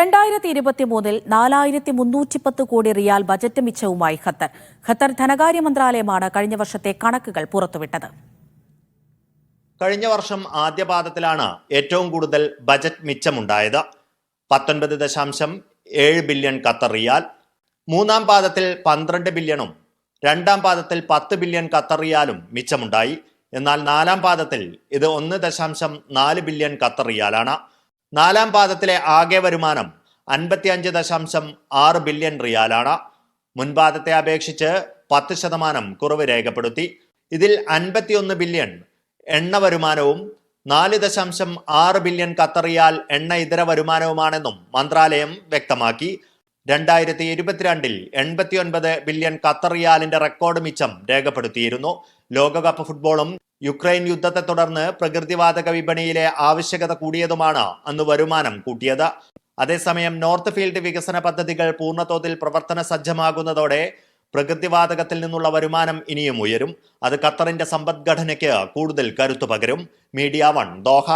2023 4310 കോടി റിയാൽ budget മിച്ചവുമായി Qatar ധനകാര്യ മന്ത്രാലയമാണ് കഴിഞ്ഞ വർഷത്തെ കണക്കുകൾ പുറത്തുവിട്ടത്. കഴിഞ്ഞ വർഷം ആദ്യപാദത്തിലാണ് ഏറ്റവും കൂടുതൽ ബജറ്റ് മിച്ചമുണ്ടായത്. 19.7 ബില്യൺ ഖത്തർ റിയാൽ. മൂന്നാം പാദത്തിൽ 12 ബില്യണും രണ്ടാം പാദത്തിൽ 10 ബില്യൺ ഖത്തർ റിയാലും മിച്ചമുണ്ടായി. എന്നാൽ നാലാം പാദത്തിൽ ഇത് 1.4 ബില്യൺ ഖത്തർ റിയാലാണ്. നാലാം പാദത്തിലെ ആകെ വരുമാനം 55.6 ബില്യൺ റിയാലാണ്. മുൻപാദത്തെ അപേക്ഷിച്ച് 10% കുറവ് രേഖപ്പെടുത്തി. ഇതിൽ 51 ബില്യൺ എണ്ണ വരുമാനവും 4.6 ബില്യൺ ഖത്തർ റിയാൽ എണ്ണ ഇതര വരുമാനവുമാണെന്നും മന്ത്രാലയം വ്യക്തമാക്കി. 2022 89 ബില്യൺ ഖത്തർ റിയാലിന്റെ റെക്കോർഡ് മിച്ചം രേഖപ്പെടുത്തിയിരുന്നു. ലോകകപ്പ് ഫുട്ബോളും യുക്രൈൻ യുദ്ധത്തെ തുടർന്ന് പ്രകൃതിവാതക വിപണിയിലെ ആവശ്യകത കൂടിയതുമാണ് അന്ന് വരുമാനം കൂട്ടിയത്. അതേസമയം നോർത്ത് ഫീൽഡ് വികസന പദ്ധതികൾ പൂർണ്ണതോതിൽ പ്രവർത്തന സജ്ജമാകുന്നതോടെ പ്രകൃതിവാതകത്തിൽ നിന്നുള്ള വരുമാനം ഇനിയും ഉയരും. അത് ഖത്തറിന്റെ സമ്പദ്ഘടനയ്ക്ക് കൂടുതൽ കരുത്തു പകരും. Media 1 Doha.